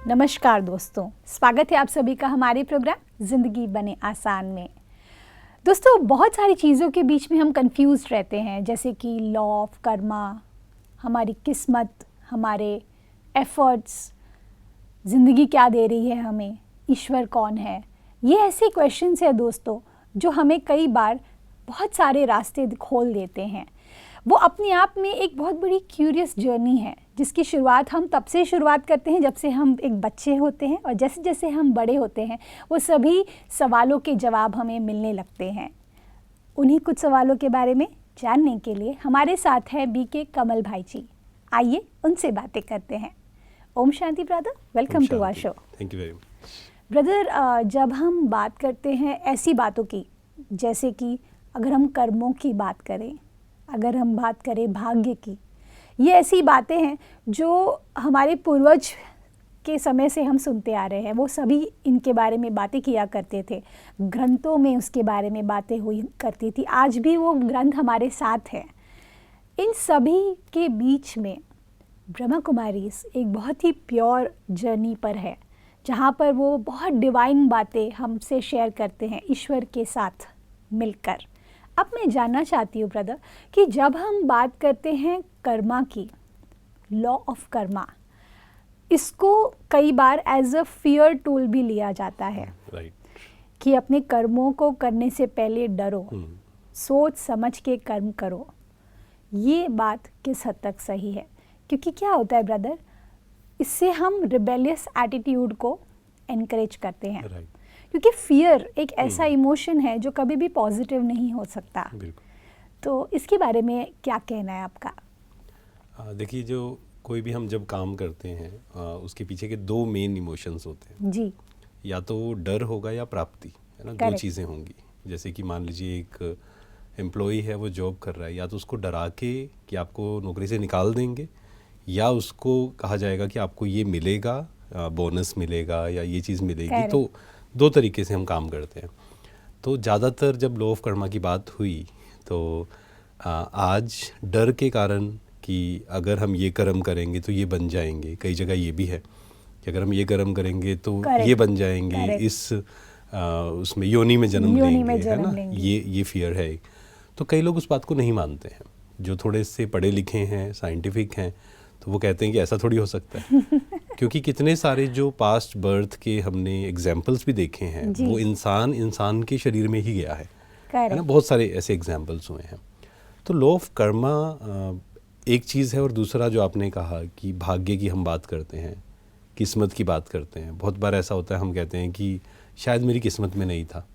नमस्कार दोस्तों, स्वागत है आप सभी का हमारे प्रोग्राम ज़िंदगी बने आसान में। दोस्तों, बहुत सारी चीज़ों के बीच में हम कंफ्यूज रहते हैं, जैसे कि लॉ ऑफ कर्मा, हमारी किस्मत, हमारे एफर्ट्स, ज़िंदगी क्या दे रही है हमें, ईश्वर कौन है। ये ऐसे क्वेश्चंस है दोस्तों जो हमें कई बार बहुत सारे रास्ते खोल देते हैं। वो अपने आप में एक बहुत बड़ी क्यूरियस जर्नी है, जिसकी शुरुआत हम तब से शुरुआत करते हैं जब से हम एक बच्चे होते हैं, और जैसे जैसे हम बड़े होते हैं वो सभी सवालों के जवाब हमें मिलने लगते हैं। उन्हीं कुछ सवालों के बारे में जानने के लिए हमारे साथ है बीके कमल भाई जी। आइए उनसे बातें करते हैं। Om Shanti brother, welcome to our show. Thank you very much brother, जब हम बात करते हैं ऐसी बातों की, जैसे कि अगर हम कर्मों की बात करें, अगर हम बात करें भाग्य की, ये ऐसी बातें हैं जो हमारे पूर्वज के समय से हम सुनते आ रहे हैं। वो सभी इनके बारे में बातें किया करते थे, ग्रंथों में उसके बारे में बातें हुई करती थी। आज भी वो ग्रंथ हमारे साथ हैं। इन सभी के बीच में ब्रह्मा कुमारीज एक बहुत ही प्योर जर्नी पर है, जहाँ पर वो बहुत डिवाइन बातें हमसे शेयर करते हैं ईश्वर के साथ मिलकर। अब मैं जानना चाहती हूँ ब्रदर कि जब हम बात करते हैं कर्मा की, लॉ ऑफ कर्मा, इसको कई बार एज अ फियर टूल भी लिया जाता है। राइट कि अपने कर्मों को करने से पहले डरो, सोच समझ के कर्म करो। ये बात किस हद तक सही है? क्योंकि क्या होता है ब्रदर, इससे हम रिबेलियस एटीट्यूड को एनकरेज करते हैं। राइट क्योंकि फियर एक ऐसा इमोशन है जो कभी भी पॉजिटिव नहीं हो सकता। बिल्कुल। तो इसके बारे में क्या कहना है आपका? देखिए, जो कोई भी हम जब काम करते हैं उसके पीछे के दो मेन इमोशंस होते हैं। जी, या तो डर होगा या प्राप्ति, है ना। दो Correct. चीज़ें होंगी। जैसे कि मान लीजिए एक एम्प्लॉई है, वो जॉब कर रहा है, या तो उसको डरा के कि आपको नौकरी से निकाल देंगे, या उसको कहा जाएगा कि आपको ये मिलेगा, बोनस मिलेगा या ये चीज़ मिलेगी। Correct. तो दो तरीके से हम काम करते हैं। तो ज़्यादातर जब लॉ ऑफ कर्मा की बात हुई तो आज डर के कारण कि अगर हम ये कर्म करेंगे तो ये बन जाएंगे, कई जगह ये भी है कि अगर हम ये कर्म करेंगे तो Correct. ये बन जाएंगे, Correct. इस उसमें योनि में जन्म योनि में लेंगे, है जन्म ना। लेंगे। ये फियर है। तो कई लोग उस बात को नहीं मानते हैं, जो थोड़े से पढ़े लिखे हैं, साइंटिफिक हैं, तो वो कहते हैं कि ऐसा थोड़ी हो सकता है। क्योंकि कितने सारे जो पास्ट बर्थ के हमने एग्जाम्पल्स भी देखे हैं, जी। वो इंसान के शरीर में ही गया है ना। करेक्ट। बहुत सारे ऐसे एग्जाम्पल्स हुए हैं। तो लॉ ऑफ कर्मा एक चीज़ है, और दूसरा जो आपने कहा कि भाग्य की हम बात करते हैं, किस्मत की बात करते हैं। बहुत बार ऐसा होता है, हम कहते हैं कि शायद मेरी किस्मत में नहीं था।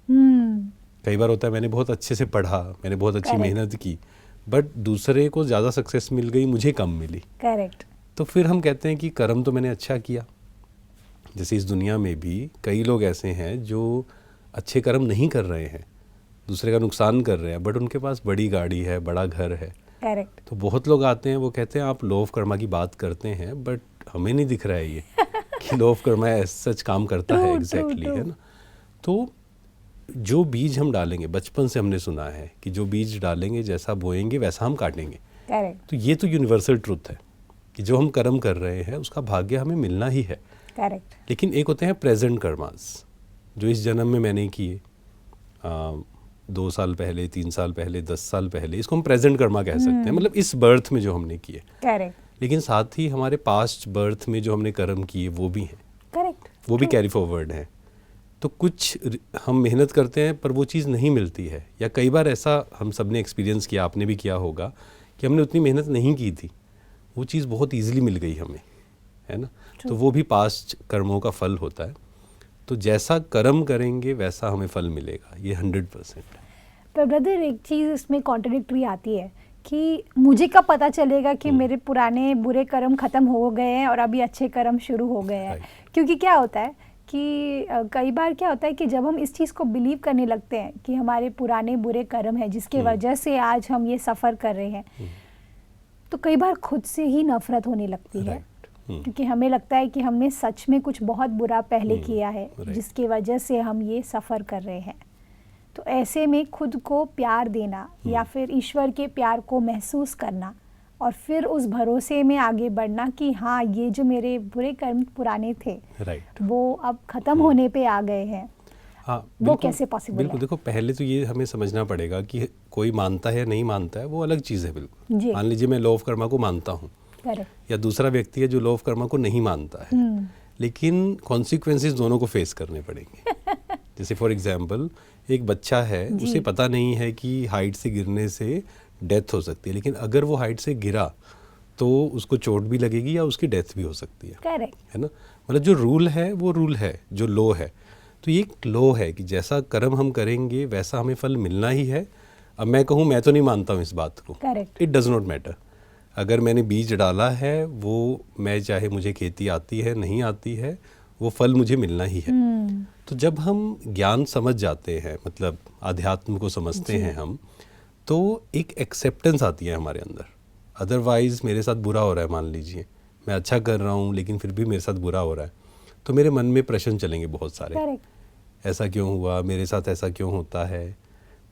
कई बार होता है मैंने बहुत अच्छे से पढ़ा, मैंने बहुत अच्छी Correct. मेहनत की, बट दूसरे को ज़्यादा सक्सेस मिल गई, मुझे कम मिली। करेक्ट। तो फिर हम कहते हैं कि कर्म तो मैंने अच्छा किया। जैसे इस दुनिया में भी कई लोग ऐसे हैं जो अच्छे कर्म नहीं कर रहे हैं, दूसरे का नुकसान कर रहे हैं, बट उनके पास बड़ी गाड़ी है, बड़ा घर है। करेक्ट। तो बहुत लोग आते हैं, वो कहते हैं आप लॉ ऑफ कर्मा की बात करते हैं, बट हमें नहीं दिख रहा है ये कि लॉ ऑफ कर्मा सच काम करता है एग्जैक्टली, है ना। तो जो बीज हम डालेंगे, बचपन से हमने सुना है कि जो बीज डालेंगे, जैसा बोएंगे वैसा हम काटेंगे। करेक्ट। तो ये तो यूनिवर्सल ट्रुथ है कि जो हम कर्म कर रहे हैं उसका भाग्य हमें मिलना ही है। करेक्ट। लेकिन एक होते हैं प्रेजेंट कर्मास, जो इस जन्म में मैंने किए, 2 साल पहले, 3 साल पहले, 10 साल पहले, इसको हम प्रेजेंट कर्मा कह सकते हैं। मतलब इस बर्थ में जो हमने किए। करेक्ट। लेकिन साथ ही हमारे पास्ट बर्थ में जो हमने कर्म किए वो भी हैं, करेक्ट। वो भी कैरी फॉरवर्ड हैं। तो कुछ हम मेहनत करते हैं पर वो चीज़ नहीं मिलती है, या कई बार ऐसा हम सब ने एक्सपीरियंस किया, आपने भी किया होगा, कि हमने उतनी मेहनत नहीं की थी, वो चीज़ बहुत ईजिली मिल गई हमें, है ना। तो वो भी पास्ट कर्मों का फल होता है। तो जैसा कर्म करेंगे वैसा हमें फल मिलेगा, ये 100% है। पर ब्रदर, एक चीज़ इसमें कॉन्ट्रडिक्टरी आती है कि मुझे कब पता चलेगा कि मेरे पुराने बुरे कर्म ख़त्म हो गए हैं और अभी अच्छे कर्म शुरू हो गए हैं। क्योंकि क्या होता है कि कई बार क्या होता है कि जब हम इस चीज़ को बिलीव करने लगते हैं कि हमारे पुराने बुरे कर्म हैं जिसके वजह से आज हम ये सफ़र कर रहे हैं, तो कई बार खुद से ही नफ़रत होने लगती है। क्योंकि हमें लगता है कि हमने सच में कुछ बहुत बुरा पहले किया है जिसकी वजह से हम ये सफ़र कर रहे हैं। तो ऐसे में खुद को प्यार देना या फिर ईश्वर के प्यार को महसूस करना और फिर उस भरोसे में आगे बढ़ना कि हाँ, ये जो मेरे बुरे कर्म पुराने थे राइट। वो अब खत्म होने पे आ गए हैं, हाँ, वो बिल्कुल, कैसे पॉसिबल बिल्कुल। है? देखो, पहले तो ये हमें समझना पड़ेगा कि कोई मानता है या नहीं मानता है, वो अलग चीज़ है बिल्कुल। जी। मान लीजिए मैं लॉ ऑफ कर्मा को मानता हूँ, करेक्ट। या दूसरा व्यक्ति है जो लॉ ऑफ कर्मा को नहीं मानता है, लेकिन कॉन्सिक्वेंसेस दोनों को फेस करने पड़ेंगे। जैसे फॉर एग्जांपल, एक बच्चा है, जी। उसे पता नहीं है कि हाइट से गिरने से डेथ हो सकती है, लेकिन अगर वो हाइट से गिरा तो उसको चोट भी लगेगी या उसकी डेथ भी हो सकती है। करेक्ट। है ना? मतलब जो रूल है वो रूल है, जो लॉ है तो ये एक लॉ है कि जैसा कर्म हम करेंगे वैसा हमें फल मिलना ही है। अब मैं कहूँ, मैं तो नहीं मानता हूँ इस बात को, correct. It does not matter. अगर मैंने बीज डाला है, वो मैं चाहे मुझे खेती आती है नहीं आती है, वो फल मुझे मिलना ही है। तो जब हम ज्ञान समझ जाते हैं, मतलब आध्यात्म को समझते हैं हम, तो एक एक्सेप्टेंस आती है हमारे अंदर। अदरवाइज मेरे साथ बुरा हो रहा है, मान लीजिए मैं अच्छा कर रहा हूँ लेकिन फिर भी मेरे साथ बुरा हो रहा है, तो मेरे मन में प्रश्न चलेंगे बहुत सारे। करेक्ट। ऐसा क्यों हुआ, मेरे साथ ऐसा क्यों होता है।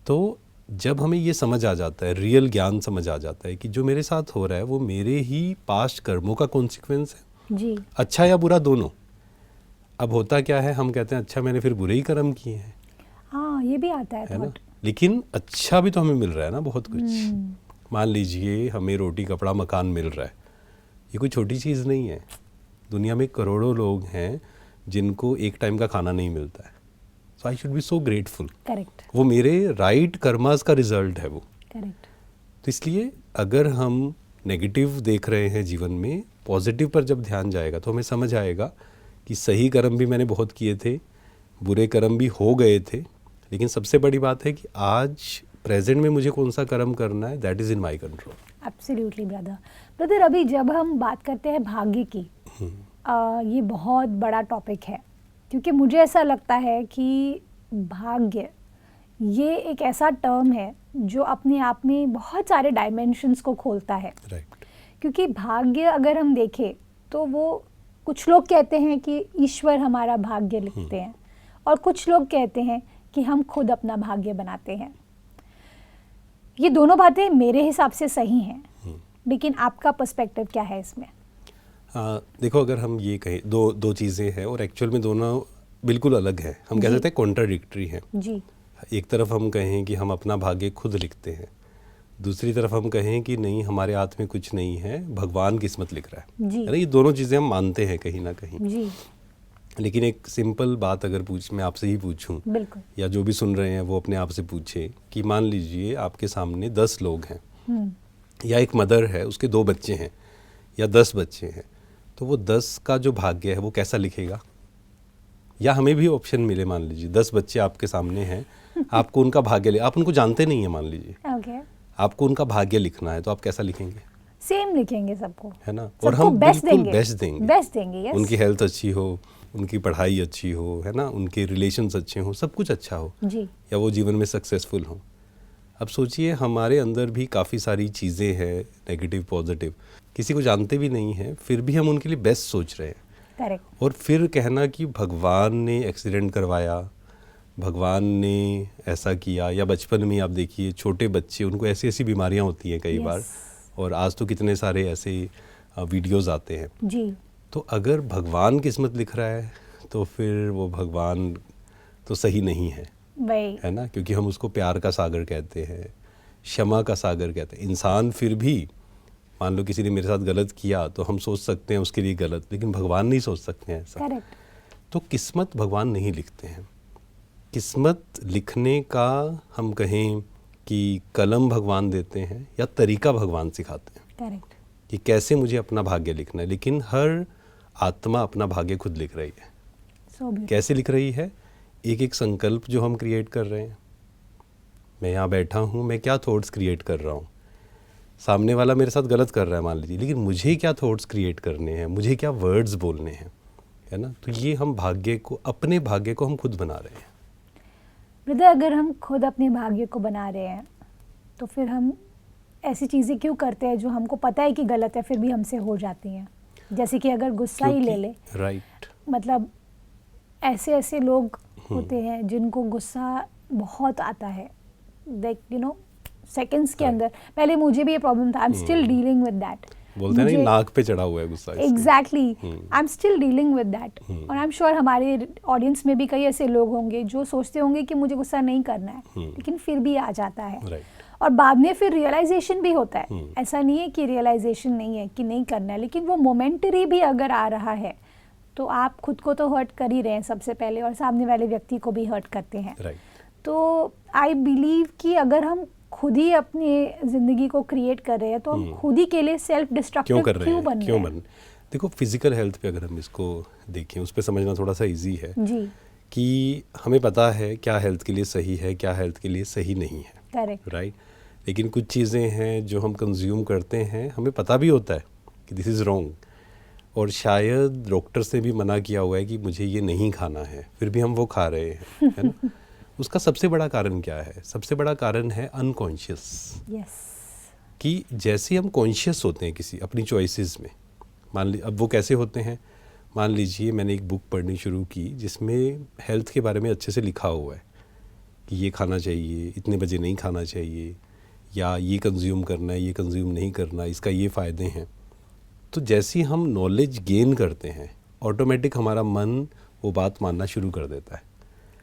तो जब हमें ये समझ आ जाता है, रियल ज्ञान समझ आ जाता है कि जो मेरे साथ हो रहा है वो मेरे ही पास्ट कर्मों का कॉन्सिक्वेंस है, जी। अच्छा या बुरा दोनों। अब होता क्या है, हम कहते हैं अच्छा मैंने फिर बुरे ही कर्म किए हैं, हाँ, ये भी आता है ना? थॉट। लेकिन अच्छा भी तो हमें मिल रहा है ना बहुत कुछ। मान लीजिए हमें रोटी कपड़ा मकान मिल रहा है, ये कोई छोटी चीज़ नहीं है। दुनिया में करोड़ों लोग हैं जिनको एक टाइम का खाना नहीं मिलता है, so I should be so grateful. Correct. वो मेरे राइट कर्मास का रिजल्ट है वो। करेक्ट। तो इसलिए अगर हम नेगेटिव देख रहे हैं जीवन में, पॉजिटिव पर जब ध्यान जाएगा तो हमें समझ आएगा कि सही कर्म भी मैंने बहुत किए थे, बुरे कर्म भी हो गए थे, लेकिन सबसे बड़ी बात है कि आज प्रेजेंट में मुझे कौन सा कर्म करना है, that is in my control. Absolutely brother, अभी जब हम बात करते हैं भाग्य की, ये बहुत बड़ा टॉपिक है, क्योंकि मुझे ऐसा लगता है कि भाग्य ये एक ऐसा टर्म है जो अपने आप में बहुत सारे डायमेंशंस को खोलता है। राइट। क्योंकि भाग्य अगर हम देखें तो वो, कुछ लोग कहते हैं कि ईश्वर हमारा भाग्य लिखते हैं, और कुछ लोग कहते हैं कि हम खुद अपना भाग्य बनाते हैं। ये दोनों बातें मेरे हिसाब से सही हैं, लेकिन आपका पर्सपेक्टिव क्या है इसमें? देखो, अगर हम ये कहें, दो चीज़ें हैं और एक्चुअल में दोनों बिल्कुल अलग हैं। हम कह जी। सकते हैं कॉन्ट्राडिक्टरी हैं। जी। एक तरफ हम कहें कि हम अपना भाग्य खुद लिखते हैं, दूसरी तरफ हम कहें कि नहीं, हमारे हाथ में कुछ नहीं है, भगवान किस्मत लिख रहा है। जी। है ना? ये दोनों चीज़ें हम मानते हैं कहीं ना कहीं। जी। लेकिन एक सिंपल बात अगर मैं आपसे ही पूछूं, बिल्कुल। या जो भी सुन रहे हैं वो अपने आप से पूछे कि मान लीजिए आपके सामने 10 लोग हैं, या एक मदर है, उसके 2 बच्चे हैं या 10 बच्चे हैं, तो वो 10 का जो भाग्य है वो कैसा लिखेगा? या हमें भी ऑप्शन मिले, मान लीजिए 10 बच्चे आपके सामने हैं, आपको उनका भाग्य आप उनको जानते नहीं है, मान लीजिए आपको उनका भाग्य लिखना है, तो आप कैसा लिखेंगे? सेम लिखेंगे सबको, है ना? सबको और हम बेस्ट बिल्कुल देंगे, बेस्ट देंगे। यस। उनकी हेल्थ अच्छी हो, उनकी पढ़ाई अच्छी हो, है ना, उनके रिलेशंस अच्छे हो, सब कुछ अच्छा हो जी। या वो जीवन में सक्सेसफुल हो। अब सोचिए, हमारे अंदर भी काफ़ी सारी चीज़ें हैं, नेगेटिव पॉजिटिव, किसी को जानते भी नहीं हैं, फिर भी हम उनके लिए बेस्ट सोच रहे हैं। करेक्ट। और फिर कहना कि भगवान ने एक्सीडेंट करवाया, भगवान ने ऐसा किया, या बचपन में आप देखिए छोटे बच्चे, उनको ऐसी ऐसी बीमारियां होती हैं कई बार, और आज तो कितने सारे ऐसे वीडियोस आते हैं जी। तो अगर भगवान किस्मत लिख रहा है तो फिर वो भगवान तो सही नहीं है, है ना? क्योंकि हम उसको प्यार का सागर कहते हैं, क्षमा का सागर कहते हैं। इंसान फिर भी, मान लो किसी ने मेरे साथ गलत किया तो हम सोच सकते हैं उसके लिए गलत, लेकिन भगवान नहीं सोच सकते हैं ऐसा। करेक्ट। तो किस्मत भगवान नहीं लिखते हैं। किस्मत लिखने का हम कहें कि कलम भगवान देते हैं या तरीका भगवान सिखाते हैं। करेक्ट। कि कैसे मुझे अपना भाग्य लिखना है, लेकिन हर आत्मा अपना भाग्य खुद लिख रही है। कैसे लिख रही है? एक एक संकल्प जो हम क्रिएट कर रहे हैं। मैं यहाँ बैठा हूँ, मैं क्या थॉट्स क्रिएट कर रहा हूँ, सामने वाला मेरे साथ गलत कर रहा है मान लीजिए, लेकिन मुझे क्या थॉट्स क्रिएट करने हैं, मुझे क्या वर्ड्स बोलने हैं, है ना? तो ये हम भाग्य को, अपने भाग्य को हम खुद बना रहे हैं। ब्रदर, अगर हम खुद अपने भाग्य को बना रहे हैं तो फिर हम ऐसी चीज़ें क्यों करते हैं जो हमको पता है कि गलत है, फिर भी हमसे हो जाती हैं? जैसे कि अगर गुस्सा ही ले ले, राइट, मतलब ऐसे ऐसे लोग होते हैं जिनको गुस्सा बहुत आता है, लाइक सेकंड्स के अंदर। पहले मुझे भी ये प्रॉब्लम था, I am still dealing with that. बोलते हैं ना नाक पे चढ़ा हुआ है गुस्सा। Exactly, I am still dealing with that. और आई एम श्योर हमारे ऑडियंस में भी कई ऐसे लोग होंगे जो सोचते होंगे कि मुझे गुस्सा नहीं करना है, लेकिन फिर भी आ जाता है। और बाद में फिर रियलाइजेशन भी होता है। ऐसा नहीं है कि रियलाइजेशन नहीं है कि नहीं करना है, लेकिन वो मोमेंटरी भी अगर आ रहा है तो आप खुद को तो हर्ट कर ही रहे हैं सबसे पहले, और सामने वाले व्यक्ति को भी हर्ट करते हैं। तो आई बिलीव कि अगर हम खुद ही अपनी जिंदगी को क्रिएट कर रहे हैं तो हम खुद ही के लिए सेल्फ डिस्ट्रक्टिव क्यों बन रहे हैं? देखो, फिजिकल हेल्थ पे अगर हम इसको देखें, उस पे समझना थोड़ा सा इजी है जी, कि हमें पता है क्या हेल्थ के लिए सही है, क्या हेल्थ के लिए सही नहीं है। Correct, right. लेकिन कुछ चीज़ें हैं जो हम कंज्यूम करते हैं, हमें पता भी होता है कि दिस इज़ रॉन्ग, और शायद डॉक्टर्स ने भी मना किया हुआ है कि मुझे ये नहीं खाना है, फिर भी हम वो खा रहे हैं, है ना। उसका सबसे बड़ा कारण क्या है? सबसे बड़ा कारण है अनकॉन्शियस। कि जैसे हम कॉन्शियस होते हैं किसी अपनी चॉइसेस में, मान ली अब वो कैसे होते हैं, मान लीजिए मैंने एक बुक पढ़नी शुरू की जिसमें हेल्थ के बारे में अच्छे से लिखा हुआ है कि ये खाना चाहिए, इतने बजे नहीं खाना चाहिए, या ये कंज्यूम करना है, ये कंज्यूम नहीं करना, इसका ये फ़ायदे हैं। तो जैसे हम नॉलेज गेन करते हैं, ऑटोमेटिक हमारा मन वो बात मानना शुरू कर देता है।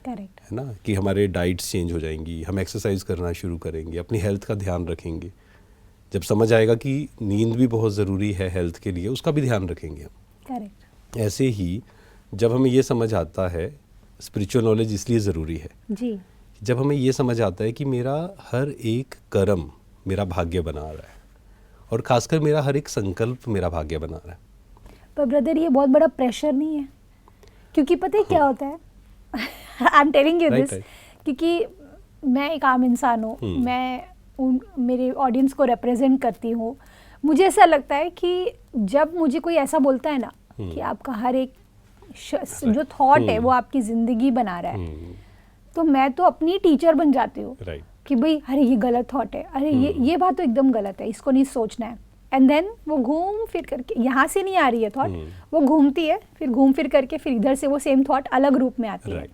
करेक्ट है ना, कि हमारे डाइट्स चेंज हो जाएंगी, हम एक्सरसाइज करना शुरू करेंगे, अपनी हेल्थ का ध्यान रखेंगे। जब समझ आएगा कि नींद भी बहुत ज़रूरी है हेल्थ के लिए, उसका भी ध्यान रखेंगे हम। करेक्ट। ऐसे ही जब हमें ये समझ आता है, स्पिरिचुअल नॉलेज इसलिए ज़रूरी है जी, जब हमें ये समझ आता है कि मेरा हर एक कर्म मेरा भाग्य बना रहा है, और ख़ासकर मेरा हर एक संकल्प मेरा भाग्य बना रहा है। पर ब्रदर ये बहुत बड़ा प्रेशर नहीं है? क्योंकि पता है क्या होता है, I am telling you this, क्योंकि मैं एक आम इंसान हूँ, मैं मेरे ऑडियंस को रिप्रेजेंट करती हूँ। मुझे ऐसा लगता है कि जब मुझे कोई ऐसा बोलता है ना कि आपका हर एक जो थॉट है वो आपकी ज़िंदगी बना रहा है, तो मैं तो अपनी टीचर बन जाती हूँ कि भाई अरे ये गलत थॉट है, अरे ये बात तो एकदम गलत है, इसको नहीं सोचना है। एंड देन वो घूम फिर करके, यहाँ से नहीं आ रही है थॉट, वो घूमती है, फिर घूम फिर करके फिर इधर से वो सेम थॉट अलग रूप में आती है।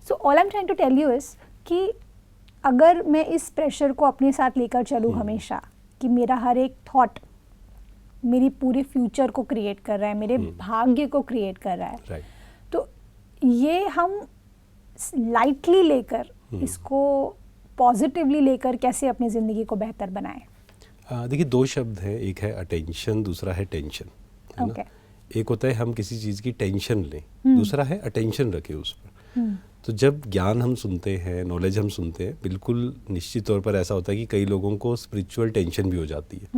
So all I am trying to tell you is कि अगर मैं इस प्रेशर को अपने साथ लेकर चलूँ हमेशा कि मेरा हर एक थॉट मेरी पूरे फ्यूचर को क्रिएट कर रहा है, मेरे भाग्य को क्रिएट कर रहा है, तो ये हम लाइटली लेकर इसको पॉजिटिवली लेकर कैसे अपनी ज़िंदगी को बेहतर बनाएं? देखिए, दो शब्द हैं, एक है अटेंशन, दूसरा है टेंशन, है ना। एक होता है हम किसी चीज़ की टेंशन लें, दूसरा है अटेंशन रखें उस पर। तो जब ज्ञान हम सुनते हैं, नॉलेज हम सुनते हैं, बिल्कुल निश्चित तौर पर ऐसा होता है कि कई लोगों को स्पिरिचुअल टेंशन भी हो जाती है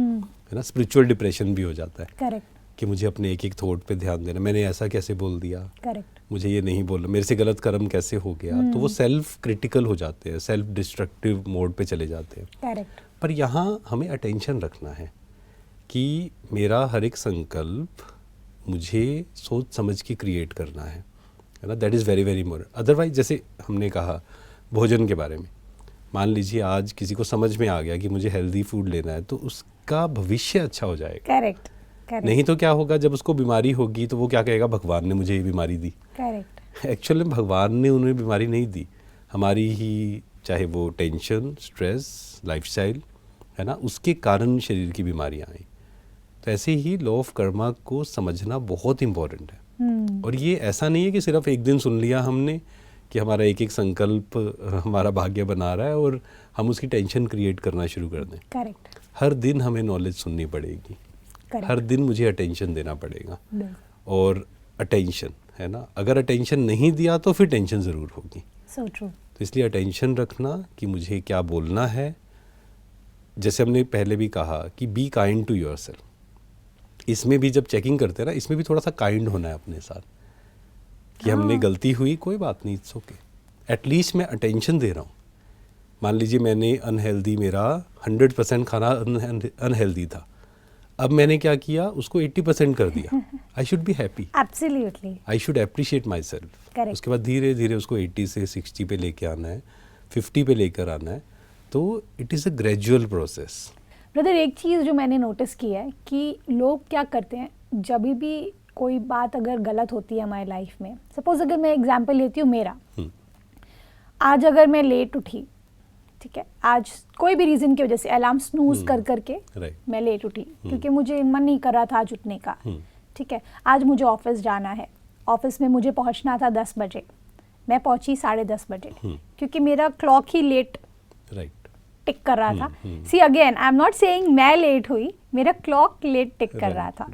ना, स्पिरिचुअल डिप्रेशन भी हो जाता है। करेक्ट। कि मुझे अपने एक एक थॉट पे ध्यान देना, मैंने ऐसा कैसे बोल दिया, करेक्ट, मुझे ये नहीं बोलना, मेरे से गलत कर्म कैसे हो गया। तो वो सेल्फ क्रिटिकल हो जाते हैं, सेल्फ डिस्ट्रक्टिव मोड पे चले जाते हैं। करेक्ट। पर यहाँ हमें अटेंशन रखना है कि मेरा हर एक संकल्प मुझे सोच समझ के क्रिएट करना है ना। That is very very more. Otherwise जैसे हमने कहा भोजन के बारे में, मान लीजिए आज किसी को समझ में आ गया कि मुझे हेल्दी फूड लेना है, तो उसका भविष्य अच्छा हो जाएगा। करेक्ट। नहीं तो क्या होगा, जब उसको बीमारी होगी तो वो क्या कहेगा, भगवान ने मुझे ये बीमारी दी। करेक्ट। एक्चुअली भगवान ने उन्हें बीमारी नहीं दी, हमारी ही, चाहे वो टेंशन, स्ट्रेस, लाइफस्टाइल, है ना, उसके कारण शरीर की बीमारियां आई। तो ऐसे ही लॉ ऑफ कर्मा को समझना बहुत इम्पोर्टेंट है। और ये ऐसा नहीं है कि सिर्फ एक दिन सुन लिया हमने कि हमारा एक एक संकल्प हमारा भाग्य बना रहा है और हम उसकी टेंशन क्रिएट करना शुरू कर दें। करेक्ट। हर दिन हमें नॉलेज सुननी पड़ेगी, हर दिन मुझे अटेंशन देना पड़ेगा। और अटेंशन, है ना, अगर अटेंशन नहीं दिया तो फिर टेंशन ज़रूर होगी। So true. तो इसलिए अटेंशन रखना कि मुझे क्या बोलना है। जैसे हमने पहले भी कहा कि बी काइंड टू योरसेल्फ। इसमें भी जब चेकिंग करते हैं ना, इसमें भी थोड़ा सा काइंड होना है अपने साथ कि हमने गलती हुई, कोई बात नहीं, इट्स ओके, एटलीस्ट मैं अटेंशन दे रहा हूँ। मान लीजिए मैंने अनहेल्दी, मेरा 100% खाना अनहेल्दी था, अब मैंने क्या किया, उसको 80% कर दिया। आई should be happy, absolutely, I should appreciate my self. उसके बाद धीरे धीरे उसको 80 से 60 पे लेके आना है, 50 पे लेकर आना है। तो it is a gradual process. Brother, एक चीज़ जो मैंने नोटिस की है कि लोग क्या करते हैं, जब भी कोई बात अगर गलत होती है हमारी लाइफ में, सपोज अगर मैं एग्जांपल लेती हूँ मेरा, आज अगर मैं लेट उठी, ठीक है, आज कोई भी रीज़न की वजह से अलार्म स्नूज कर करके राइट मैं लेट उठी क्योंकि मुझे मन नहीं कर रहा था आज उठने का। ठीक है, आज मुझे ऑफिस जाना है, ऑफिस में मुझे पहुंचना था 10 बजे, मैं पहुंची 10:30 बजे क्योंकि मेरा क्लॉक ही लेट राइट टिक कर रहा था। See again, I am not saying मैं लेट हुई, मेरा क्लॉक लेट टिक कर रहा था।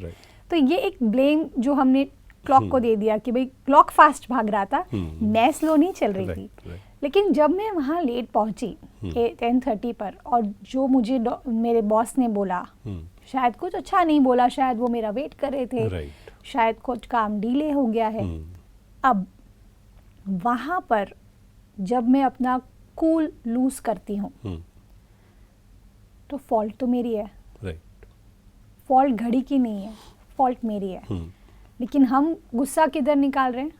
तो ये एक ब्लेम जो हमने क्लॉक को दे दिया कि भाई क्लॉक फास्ट भाग रहा था, मैं स्लो नहीं चल रही थी। लेकिन जब मैं वहाँ लेट पहुँची 10:30 पर, और जो मुझे मेरे बॉस ने बोला, शायद कुछ अच्छा नहीं बोला, शायद वो मेरा वेट कर रहे थे, शायद कुछ काम डिले हो गया है। अब वहाँ पर जब मैं अपना कूल लूज करती हूँ तो फॉल्ट तो मेरी है, फॉल्ट घड़ी की नहीं है, फॉल्ट मेरी है। लेकिन हम गुस्सा किधर निकाल रहे हैं?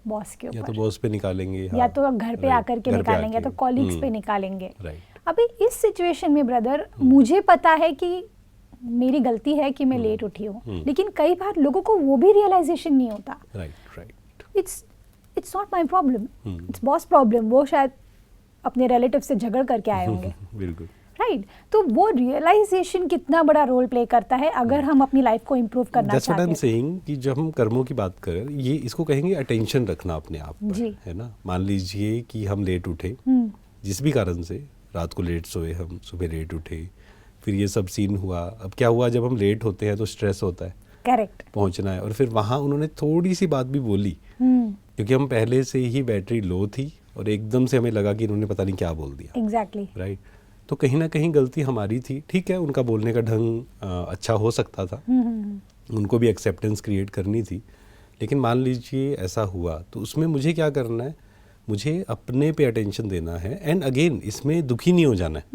बॉस के ऊपर, या तो बॉस पे निकालेंगे, या तो घर पे आकर के निकालेंगे, या तो कॉलीग्स पे निकालेंगे। अभी इस सिचुएशन में ब्रदर, मुझे पता है कि मेरी गलती है कि मैं लेट उठी हूँ, लेकिन कई बार लोगों को वो भी रियलाइजेशन नहीं होता। It's not my problem, it's boss problem. वो शायद अपने रिलेटिव से झगड़ करके आए होंगे। बिल्कुल राइट। तो वो रियलाइजेशन कितना बड़ा रोल प्ले करता है अगर हम अपनी लाइफ को इम्प्रूव करना चाहते हैं। That's what I'm saying कि जब हम कर्मों की बात करें, ये इसको कहेंगे अटेंशन रखना अपने आप पर, है ना। मान लीजिए कि हम लेट उठे, जिस भी कारण से, रात को लेट सोए, हम सुबह लेट उठे, फिर ये सब सीन हुआ। अब क्या हुआ, जब हम लेट होते हैं तो स्ट्रेस होता है, करेक्ट, पहुंचना है, और फिर वहाँ उन्होंने थोड़ी सी बात भी बोली क्योंकि हम पहले से ही बैटरी लो थी और एकदम से हमें लगा कि इन्होंने पता नहीं क्या बोल दिया। Exactly, right. तो कहीं ना कहीं गलती हमारी थी। ठीक है, उनका बोलने का ढंग अच्छा हो सकता था, उनको भी एक्सेप्टेंस क्रिएट करनी थी, लेकिन मान लीजिए ऐसा हुआ तो उसमें मुझे क्या करना है, मुझे अपने पे अटेंशन देना है। एंड अगेन, इसमें दुखी नहीं हो जाना है।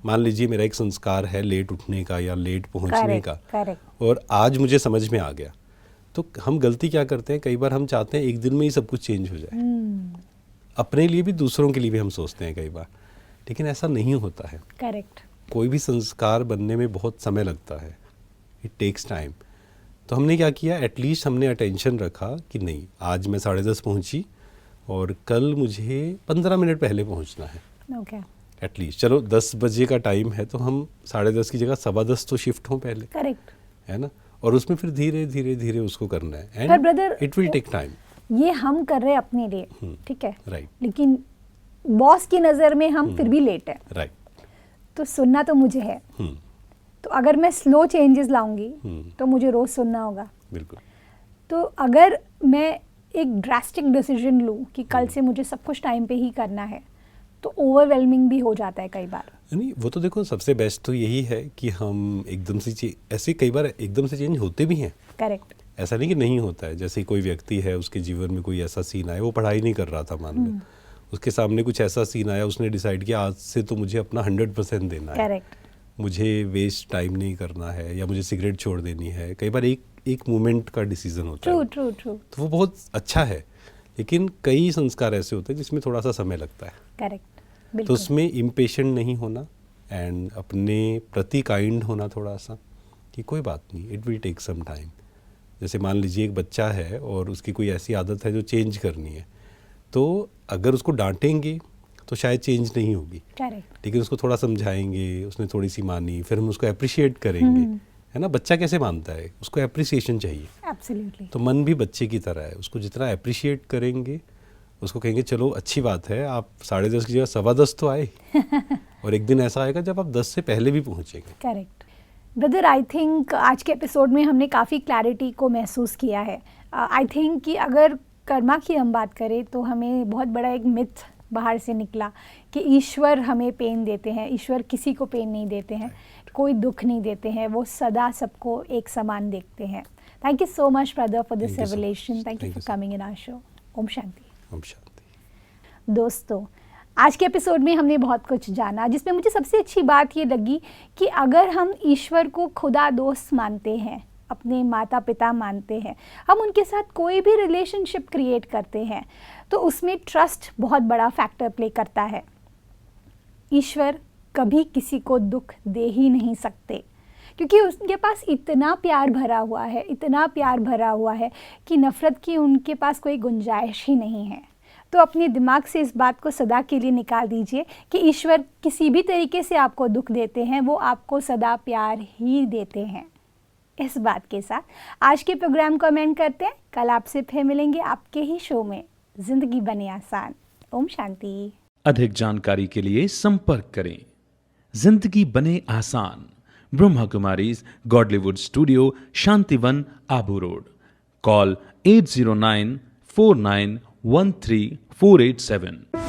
मान लीजिए मेरा एक संस्कार है लेट उठने का या लेट पहुंचने का, और आज मुझे समझ में आ गया, तो हम गलती क्या करते हैं, कई बार हम चाहते हैं एक दिन में ही सब कुछ चेंज हो जाए, अपने लिए भी दूसरों के लिए भी हम सोचते हैं कई बार, लेकिन ऐसा नहीं होता है। करेक्ट। कोई भी संस्कार बनने में बहुत समय लगता है, इट टेक्स टाइम। तो हमने क्या किया, एटलीस्ट हमने अटेंशन रखा कि नहीं, आज मैं 10:30 पहुंची और कल मुझे 15 मिनट पहले पहुंचना है। ओके। एटलीस्ट चलो 10 बजे का टाइम है तो हम 10:30 की जगह 10:15 तो शिफ्ट हों पहले। करेक्ट, है ना। और उसमें फिर धीरे धीरे धीरे उसको करना है, and brother it will take time. ये हम कर रहे हैं अपने लिए, ठीक है, राइट, लेकिन बॉस की नज़र में हम फिर भी लेट है। राइट। तो सुनना तो मुझे है, तो अगर मैं स्लो चेंजेस लाऊंगी तो मुझे रोज सुनना होगा। बिल्कुल। तो अगर मैं एक ड्रास्टिक डिसीजन लूँ कि कल से मुझे सब कुछ टाइम पे ही करना है, तो ओवरवेलमिंग भी हो जाता है कई बार। नहीं, वो तो देखो सबसे बेस्ट तो यही है कि हम एकदम से ऐसे कई बार एकदम से चेंज होते भी हैं। करेक्ट। ऐसा नहीं कि नहीं होता है। जैसे कोई व्यक्ति है, उसके जीवन में कोई ऐसा सीन आया, वो पढ़ाई नहीं कर रहा था मान लो, उसके सामने कुछ ऐसा सीन आया, उसने डिसाइड किया आज से तो मुझे अपना 100% देना है। करेक्ट। मुझे वेस्ट टाइम नहीं करना है, या मुझे सिगरेट छोड़ देनी है। कई बार एक मोमेंट का डिसीजन होता है। ट्रू। तो वो बहुत अच्छा है, लेकिन कई संस्कार ऐसे होते हैं जिसमें थोड़ा सा समय लगता है। करेक्ट। तो उसमें इम्पेशेंट नहीं होना एंड अपने प्रति काइंड होना थोड़ा सा, कि कोई बात नहीं, it will take some time. जैसे मान लीजिए एक बच्चा है और उसकी कोई ऐसी आदत है जो चेंज करनी है, तो अगर उसको डांटेंगे तो शायद चेंज नहीं होगी। करेक्ट। लेकिन उसको थोड़ा समझाएंगे, उसने थोड़ी सी मानी, फिर हम उसको अप्रिशिएट करेंगे, है ना। बच्चा कैसे मानता है, उसको अप्रिसिएशन चाहिए। एब्सोल्युटली। तो मन भी बच्चे की तरह है, उसको जितना अप्रिशिएट करेंगे, उसको कहेंगे चलो अच्छी बात है, आप 10:30 की जगह 10:15 तो आए और एक दिन ऐसा आएगा जब आप 10 से पहले भी पहुंचेंगे। करेक्ट। ब्रदर, आई थिंक आज के एपिसोड में हमने काफ़ी क्लैरिटी को महसूस किया है। आई थिंक कि अगर कर्मा की हम बात करें तो हमें बहुत बड़ा एक मिथ बाहर से निकला कि ईश्वर हमें पेन देते हैं। ईश्वर किसी को पेन नहीं देते हैं, कोई दुख नहीं देते हैं, वो सदा सबको एक समान देखते हैं। Thank you so much brother for this revelation. Thank you for coming in our show. Om Shanti. Om Shanti. दोस्तों, आज के एपिसोड में हमने बहुत कुछ जाना, जिसमें मुझे सबसे अच्छी बात ये लगी कि अगर हम ईश्वर को खुदा दोस्त मानते हैं, अपने माता पिता मानते हैं, हम उनके साथ कोई भी रिलेशनशिप क्रिएट करते हैं, तो उसमें ट्रस्ट बहुत बड़ा फैक्टर प्ले करता है। ईश्वर कभी किसी को दुख दे ही नहीं सकते, क्योंकि उनके पास इतना प्यार भरा हुआ है, इतना प्यार भरा हुआ है कि नफ़रत की उनके पास कोई गुंजाइश ही नहीं है। तो अपने दिमाग से इस बात को सदा के लिए निकाल दीजिए कि ईश्वर किसी भी तरीके से आपको दुख देते हैं, वो आपको सदा प्यार ही देते हैं। इस बात के साथ आज के प्रोग्राम को एंड करते हैं। कल आपसे फिर मिलेंगे आपके ही शो में जिंदगी बने आसान। ओम शांति। अधिक जानकारी के लिए संपर्क करें। जिंदगी बने आसान, Brahma Kumaris Godlywood studio, Shantivan, Abu road. Call 80949134874।